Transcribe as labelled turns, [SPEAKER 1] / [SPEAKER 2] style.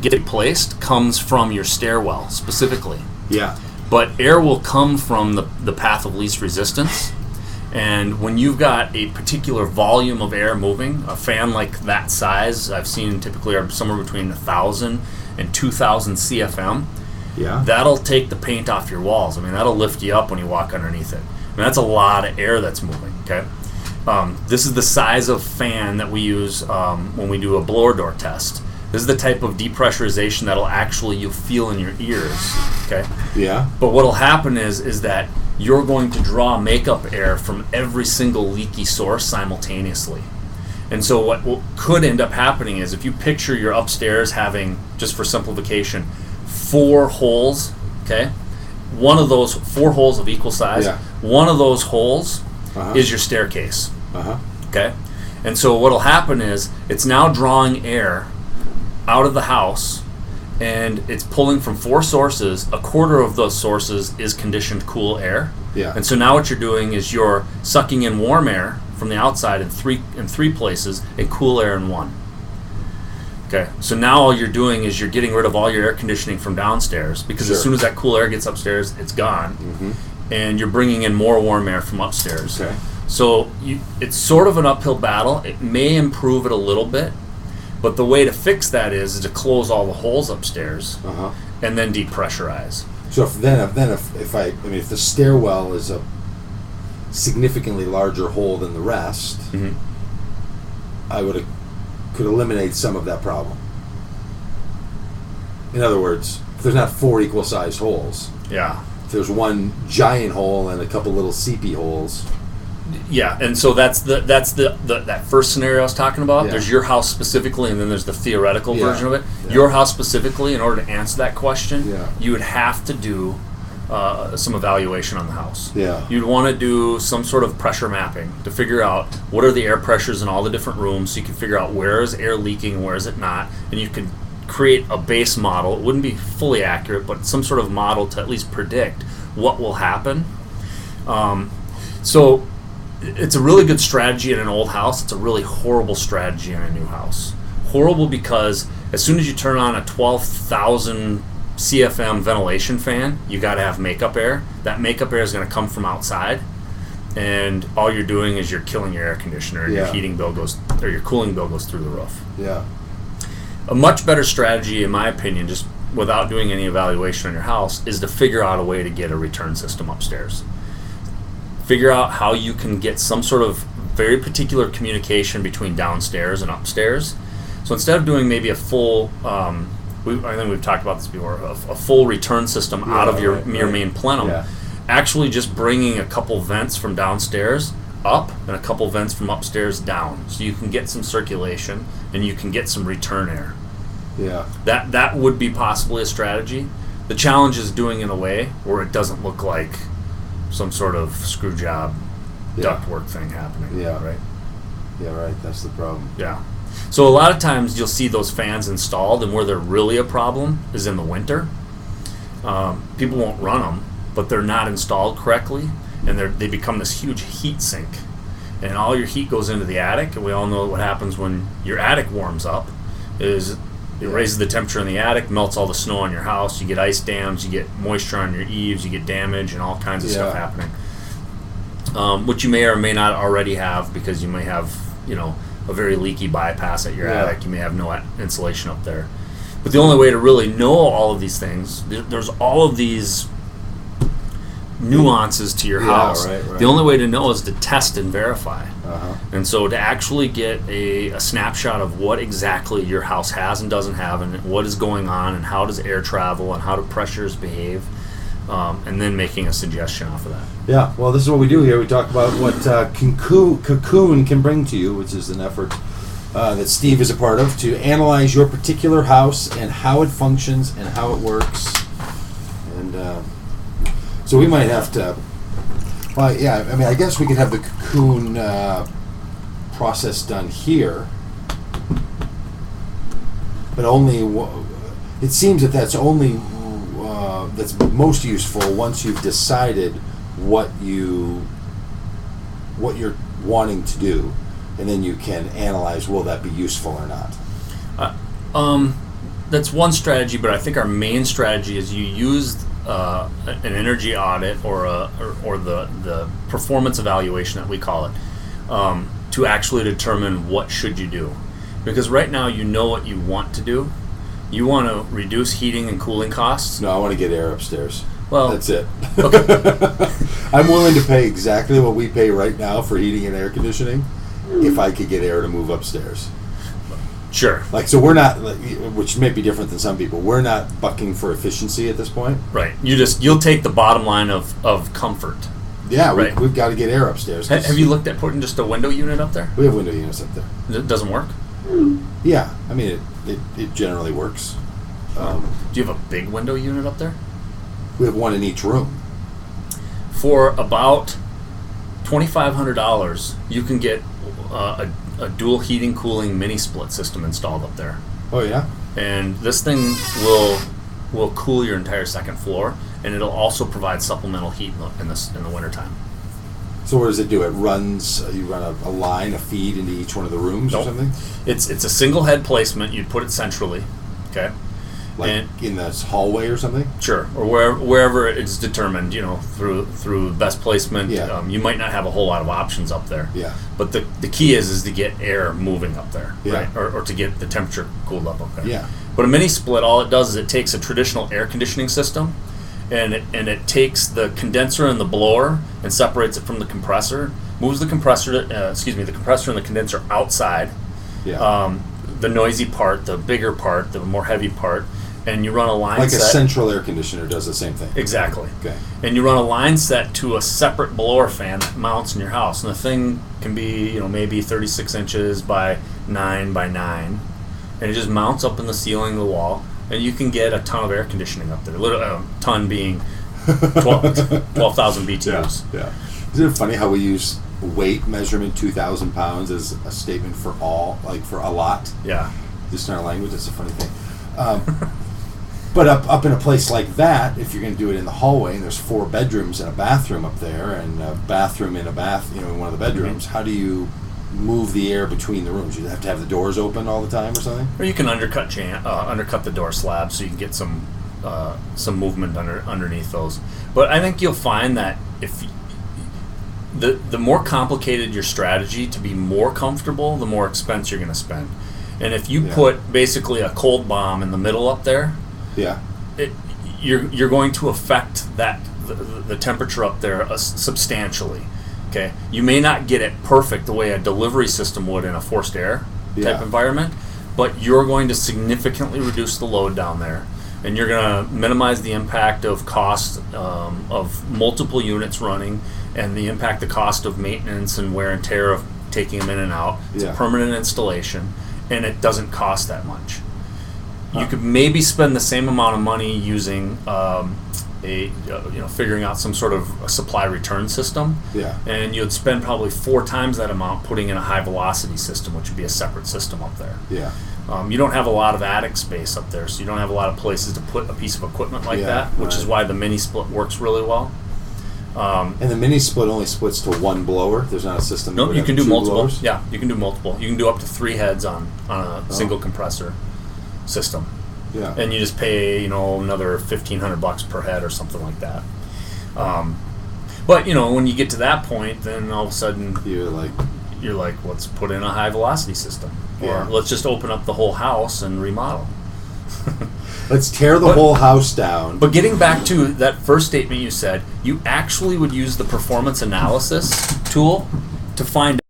[SPEAKER 1] get replaced comes from your stairwell specifically.
[SPEAKER 2] Yeah.
[SPEAKER 1] But air will come from the path of least resistance. And when you've got a particular volume of air moving, a fan like that size, I've seen typically are somewhere between 1,000 and 2,000 CFM.
[SPEAKER 2] Yeah.
[SPEAKER 1] That'll take the paint off your walls. I mean, that'll lift you up when you walk underneath it. I mean, that's a lot of air that's moving, okay? This is the size of fan that we use when we do a blower door test. This is the type of depressurization that'll actually you'll feel in your ears, okay?
[SPEAKER 2] Yeah.
[SPEAKER 1] But what'll happen is that you're going to draw makeup air from every single leaky source simultaneously. And so what could end up happening is if you picture your upstairs having, just for simplification, 4 holes, okay? One of those 4 holes of equal size, one of those holes is your staircase, okay? And so what'll happen is it's now drawing air out of the house, and it's pulling from 4 sources. A quarter of those sources is conditioned cool air.
[SPEAKER 2] Yeah.
[SPEAKER 1] And so now what you're doing is you're sucking in warm air from the outside in three places and cool air in 1. Okay. So now all you're doing is you're getting rid of all your air conditioning from downstairs, because as soon as that cool air gets upstairs, it's gone. And you're bringing in more warm air from upstairs.
[SPEAKER 2] Okay.
[SPEAKER 1] So it's sort of an uphill battle. It may improve it a little bit, but the way to fix that is to close all the holes upstairs and then depressurize.
[SPEAKER 2] So if the stairwell is a significantly larger hole than the rest, I could eliminate some of that problem. In other words, if there's not 4 equal sized holes, if there's one giant hole and a couple little seepy holes.
[SPEAKER 1] Yeah, and so that's that first scenario I was talking about.
[SPEAKER 2] Yeah.
[SPEAKER 1] There's your house specifically, and then there's the theoretical version of it. Yeah. Your house specifically, in order to answer that question, you would have to do some evaluation on the house.
[SPEAKER 2] Yeah.
[SPEAKER 1] You'd want to do some sort of pressure mapping to figure out what are the air pressures in all the different rooms, so you can figure out where is air leaking and where is it not, and you can create a base model. It wouldn't be fully accurate, but some sort of model to at least predict what will happen. So it's a really good strategy in an old house. It's a really horrible strategy in a new house. Horrible because as soon as you turn on a 12,000 CFM ventilation fan, you got to have makeup air. That makeup air is going to come from outside, and all you're doing is you're killing your air conditioner, and your heating bill goes, or your cooling bill goes through the roof.
[SPEAKER 2] Yeah.
[SPEAKER 1] A much better strategy, in my opinion, just without doing any evaluation on your house, is to figure out a way to get a return system upstairs. Figure out how you can get some sort of very particular communication between downstairs and upstairs. So instead of doing maybe a full, I think we've talked about this before, a full return system out of your main plenum, actually just bringing a couple vents from downstairs up and a couple vents from upstairs down, so you can get some circulation and you can get some return air.
[SPEAKER 2] Yeah.
[SPEAKER 1] That would be possibly a strategy. The challenge is doing it in a way where it doesn't look like some sort of screw job ductwork thing happening.
[SPEAKER 2] Yeah.
[SPEAKER 1] Right?
[SPEAKER 2] Yeah, right. That's the problem.
[SPEAKER 1] Yeah. So a lot of times you'll see those fans installed, and where they're really a problem is in the winter. People won't run them, but they're not installed correctly, and they become this huge heat sink. And all your heat goes into the attic, and we all know what happens when your attic warms up is it raises the temperature in the attic, melts all the snow on your house, you get ice dams, you get moisture on your eaves, you get damage and all kinds of stuff happening. Which you may or may not already have, because you may have, a very leaky bypass at your attic. You may have no insulation up there. But the only way to really know all of these things, there's all of these nuances to your house.
[SPEAKER 2] Right.
[SPEAKER 1] The only way to know is to test and verify. And so to actually get a snapshot of what exactly your house has and doesn't have, and what is going on, and how does air travel, and how do pressures behave, and then making a suggestion off of that.
[SPEAKER 2] Yeah, well, this is what we do here. We talk about what Cocoon can bring to you, which is an effort that Steve is a part of, to analyze your particular house and how it functions and how it works. And so we might have to... Well, yeah, I mean, I guess we could have the Cocoon process done here, but only... It seems that that's only... that's most useful once you've decided what you're wanting to do, and then you can analyze, will that be useful or not.
[SPEAKER 1] that's one strategy, but I think our main strategy is you use an energy audit or the performance evaluation that we call it to actually determine what should you do. Because right now you know what you want to do. You want to reduce heating and cooling costs.
[SPEAKER 2] No, I want to get air upstairs.
[SPEAKER 1] Well,
[SPEAKER 2] that's it.
[SPEAKER 1] Okay.
[SPEAKER 2] I'm willing to pay exactly what we pay right now for heating and air conditioning if I could get air to move upstairs.
[SPEAKER 1] Sure.
[SPEAKER 2] Like, so we're not, which may be different than some people, we're not bucking for efficiency at this point.
[SPEAKER 1] Right. You'll take the bottom line of comfort.
[SPEAKER 2] Yeah,
[SPEAKER 1] right.
[SPEAKER 2] We've got to get air upstairs.
[SPEAKER 1] Have you looked at putting just a window unit up there?
[SPEAKER 2] We have window units up there.
[SPEAKER 1] It doesn't work?
[SPEAKER 2] Yeah, I mean, it generally works.
[SPEAKER 1] Do you have a big window unit up there?
[SPEAKER 2] We have one in each room.
[SPEAKER 1] For about $2,500, you can get a dual heating cooling mini split system installed up there.
[SPEAKER 2] Oh yeah.
[SPEAKER 1] And this thing will cool your entire second floor, and it'll also provide supplemental heat in the wintertime.
[SPEAKER 2] So what does it do? It runs. You run a line, a feed into each one of the rooms or something.
[SPEAKER 1] It's a single head placement. You'd put it centrally. Okay.
[SPEAKER 2] Like in this hallway or something?
[SPEAKER 1] Sure, or wherever it's determined, through best placement.
[SPEAKER 2] Yeah.
[SPEAKER 1] You might not have a whole lot of options up there.
[SPEAKER 2] Yeah.
[SPEAKER 1] But the key is to get air moving up there,
[SPEAKER 2] yeah.
[SPEAKER 1] right? Or to get the temperature cooled up there.
[SPEAKER 2] Yeah.
[SPEAKER 1] But a mini split, all it does is it takes a traditional air conditioning system, and it takes the condenser and the blower and separates it from the compressor, moves the compressor, the compressor and the condenser outside.
[SPEAKER 2] Yeah.
[SPEAKER 1] The noisy part, the bigger part, the more heavy part. And you run a line
[SPEAKER 2] like
[SPEAKER 1] set.
[SPEAKER 2] Like a central air conditioner does the same thing.
[SPEAKER 1] Exactly.
[SPEAKER 2] Okay. And
[SPEAKER 1] you run a line set to a separate blower fan that mounts in your house. And the thing can be, maybe 36 inches by 9 by 9. And it just mounts up in the ceiling of the wall. And you can get a ton of air conditioning up there. A ton being 12,000 BTUs.
[SPEAKER 2] Yeah. Isn't it funny how we use weight measurement, 2,000 pounds, as a statement for all, like for a lot?
[SPEAKER 1] Yeah.
[SPEAKER 2] Just in our language, it's a funny thing. But up in a place like that, if you're going to do it in the hallway, and there's 4 bedrooms and a bathroom up there, and a bathroom in a bath, in one of the bedrooms, how do you move the air between the rooms? You have to have the doors open all the time, or something?
[SPEAKER 1] Or you can undercut the door slab so you can get some movement underneath those. But I think you'll find that if the more complicated your strategy to be more comfortable, the more expense you're going to spend. And if you put basically a cold bomb in the middle up there, you're going to affect the temperature up there substantially. Okay, you may not get it perfect the way a delivery system would in a forced air type environment, but you're going to significantly reduce the load down there, and you're going to minimize the impact of cost of multiple units running, and the cost of maintenance and wear and tear of taking them in and out. It's a permanent installation, and it doesn't cost that much. You could maybe spend the same amount of money using figuring out some sort of a supply return system.
[SPEAKER 2] Yeah.
[SPEAKER 1] And you'd spend probably 4 times that amount putting in a high velocity system, which would be a separate system up there.
[SPEAKER 2] Yeah.
[SPEAKER 1] You don't have a lot of attic space up there, so you don't have a lot of places to put a piece of equipment like that, which is why the mini split works really well.
[SPEAKER 2] And the mini split only splits to 1 blower. There's not a system.
[SPEAKER 1] No, you can do
[SPEAKER 2] 2
[SPEAKER 1] multiple.
[SPEAKER 2] blowers?
[SPEAKER 1] Yeah, you can do multiple. You can do up to 3 heads on a single compressor system.
[SPEAKER 2] Yeah.
[SPEAKER 1] And you just pay, another $1,500 per head or something like that. But when you get to that point, then all of a sudden you're like, let's put in a high velocity system, or let's just open up the whole house and remodel.
[SPEAKER 2] Let's tear the whole house down.
[SPEAKER 1] But getting back to that first statement you said, you actually would use the performance analysis tool to find